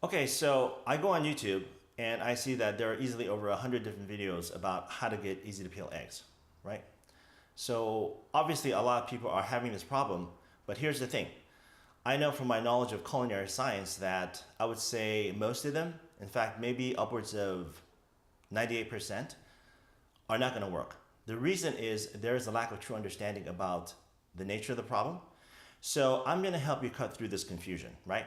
Okay, so I go on YouTube and I see that there are easily over 100 different videos about how to get easy to peel eggs, right? So obviously a lot of people are having this problem, but here's the thing. I know from my knowledge of culinary science that I would say most of them, in fact, maybe upwards of 98%, are not going to work. The reason is there is a lack of true understanding about the nature of the problem. So I'm going to help you cut through this confusion, right?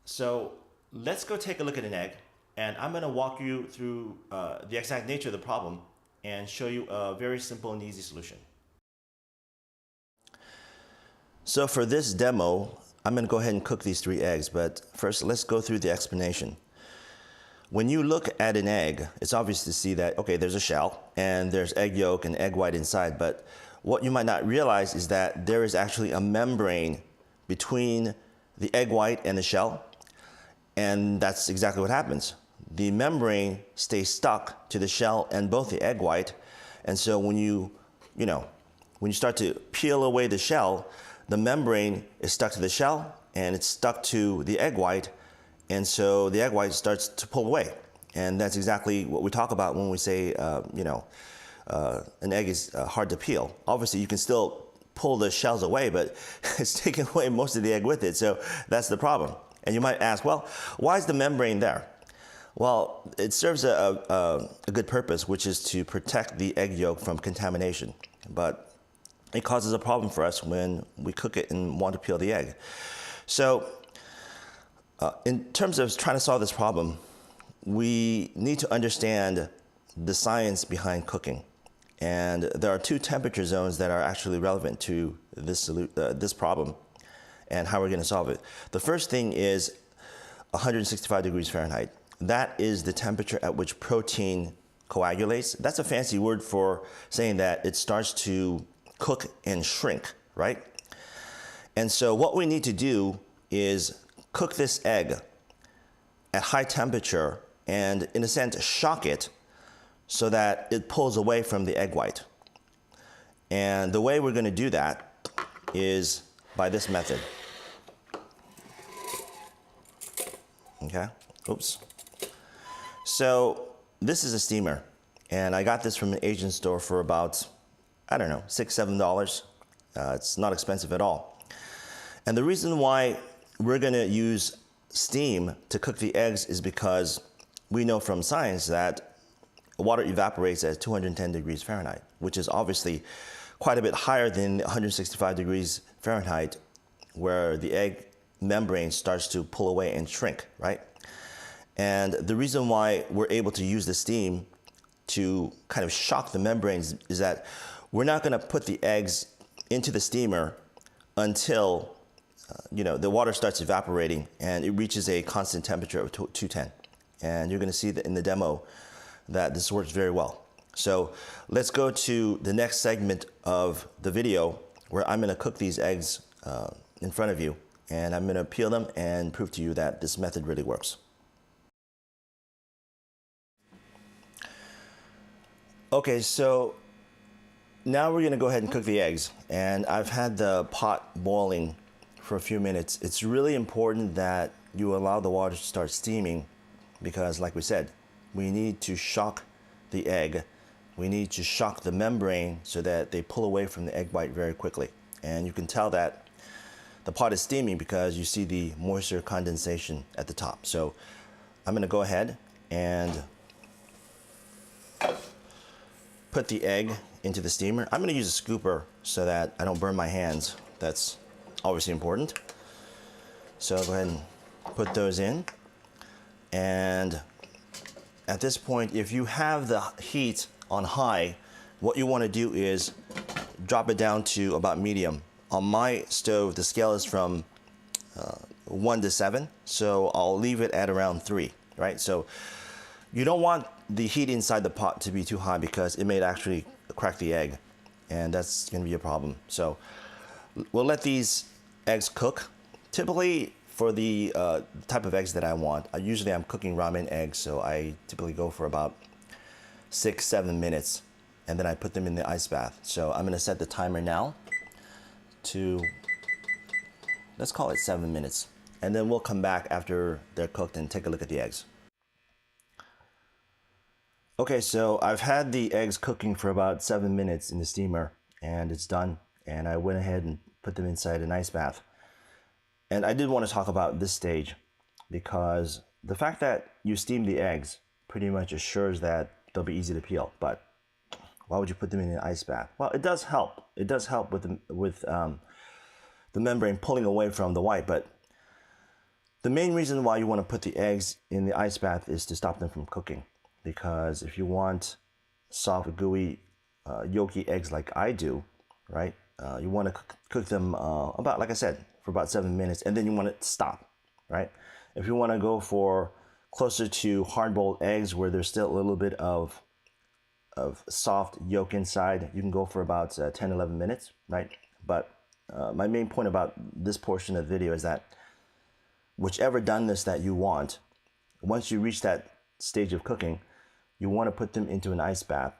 So let's go take a look at an egg, and I'm going to walk you through the exact nature of the problem and show you a very simple and easy solution. So for this demo, I'm going to go ahead and cook these 3 eggs, but first let's go through the explanation. When you look at an egg, it's obvious to see that, okay, there's a shell and there's egg yolk and egg white inside, but what you might not realize is that there is actually a membrane between the egg white and the shell, and that's exactly what happens. The membrane stays stuck to the shell and both the egg white, and so when you start to peel away the shell, the membrane is stuck to the shell and it's stuck to the egg white, and so the egg white starts to pull away. And that's exactly what we talk about when we say, an egg is hard to peel. Obviously, you can still pull the shells away, but it's taking away most of the egg with it, so that's the problem. And you might ask, well, why is the membrane there? Well, it serves a good purpose, which is to protect the egg yolk from contamination. But it causes a problem for us when we cook it and want to peel the egg. So in terms of trying to solve this problem, we need to understand the science behind cooking. And there are 2 temperature zones that are actually relevant to this problem and how we're going to solve it. The first thing is 165 degrees Fahrenheit. That is the temperature at which protein coagulates. That's a fancy word for saying that it starts to cook and shrink, right? And so what we need to do is cook this egg at high temperature and, in a sense, shock it so that it pulls away from the egg white. And the way we're going to do that is by this method. Okay, oops. So this is a steamer, and I got this from an Asian store for about, I don't know, $6, $7. It's not expensive at all. And the reason why we're going to use steam to cook the eggs is because we know from science that water evaporates at 210 degrees Fahrenheit, which is obviously quite a bit higher than 165 degrees Fahrenheit, where the egg membrane starts to pull away and shrink, right? And the reason why we're able to use the steam to kind of shock the membranes is that we're not going to put the eggs into the steamer until the water starts evaporating and it reaches a constant temperature of 210. And you're going to see that in the demo that this works very well. So let's go to the next segment of the video where I'm going to cook these eggs in front of you, and I'm going to peel them and prove to you that this method really works. Okay, so now we're going to go ahead and cook the eggs, and I've had the pot boiling for a few minutes. It's really important that you allow the water to start steaming because, like we said, we need to shock the egg. We need to shock the membrane so that they pull away from the egg white very quickly. And you can tell that the pot is steaming because you see the moisture condensation at the top. So I'm going to go ahead and put the egg into the steamer. I'm going to use a scooper so that I don't burn my hands. That's obviously important. So go ahead and put those in. And at this point, if you have the heat on high, what you want to do is drop it down to about medium. On my stove, the scale is from 1 to 7, so I'll leave it at around 3, right? So you don't want the heat inside the pot to be too high because it may actually crack the egg, and that's going to be a problem. So we'll let these eggs cook. Typically, for the type of eggs that I want, usually I'm cooking ramen eggs, so I typically go for about 6-7 minutes, and then I put them in the ice bath. So I'm going to set the timer now to, let's call it 7 minutes. and then we'll come back after they're cooked and take a look at the eggs. Okay, so I've had the eggs cooking for about 7 minutes in the steamer, and it's done. And I went ahead and put them inside an ice bath. And I did want to talk about this stage because the fact that you steam the eggs pretty much assures that they'll be easy to peel. But why would you put them in an ice bath? Well, it does help. It does help with the membrane pulling away from the white. But the main reason why you want to put the eggs in the ice bath is to stop them from cooking. Because if you want soft, gooey, yolky eggs like I do, right? You want to cook them about, like I said, for about 7 minutes, and then you want it to stop, right? If you want to go for closer to hard-boiled eggs where there's still a little bit of soft yolk inside, you can go for about 10, 11 minutes, right? But my main point about this portion of the video is that whichever doneness that you want, once you reach that stage of cooking, you want to put them into an ice bath,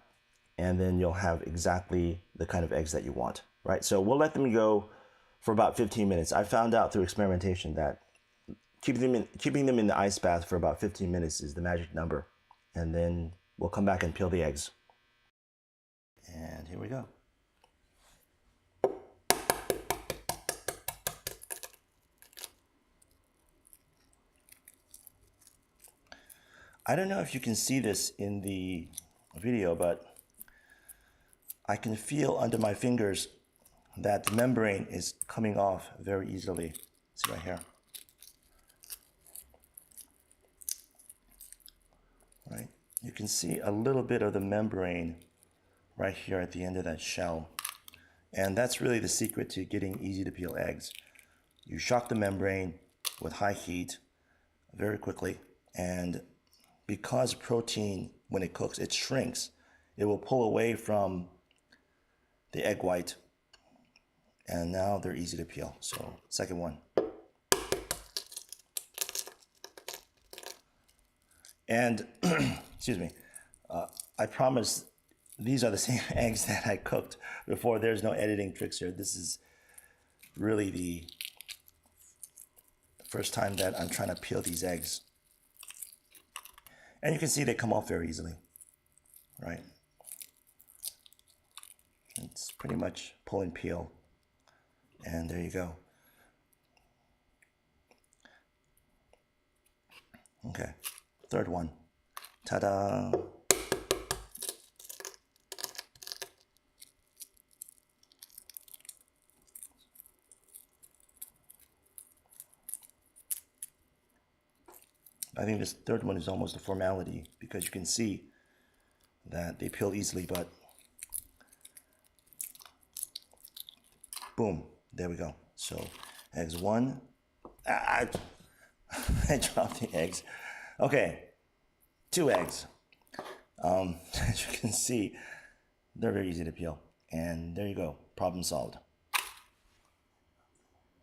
and then you'll have exactly the kind of eggs that you want, right? So we'll let them go for about 15 minutes. I found out through experimentation that keeping them in the ice bath for about 15 minutes is the magic number. And then we'll come back and peel the eggs. And here we go. I don't know if you can see this in the video, but I can feel under my fingers that the membrane is coming off very easily. See right here. Right? You can see a little bit of the membrane right here at the end of that shell. And that's really the secret to getting easy to peel eggs. You shock the membrane with high heat very quickly, and because protein, when it cooks, it shrinks, it will pull away from the egg white, and now they're easy to peel. So, second one. And, excuse me, I promise these are the same eggs that I cooked before. There's no editing tricks here. This is really the first time that I'm trying to peel these eggs. And you can see they come off very easily, right? It's pretty much pull and peel. And there you go. Okay, third one. Ta-da! I think this third one is almost a formality because you can see that they peel easily, but boom, there we go. So eggs one, I dropped the eggs. Okay, 2 eggs. As you can see, they're very easy to peel. And there you go, problem solved.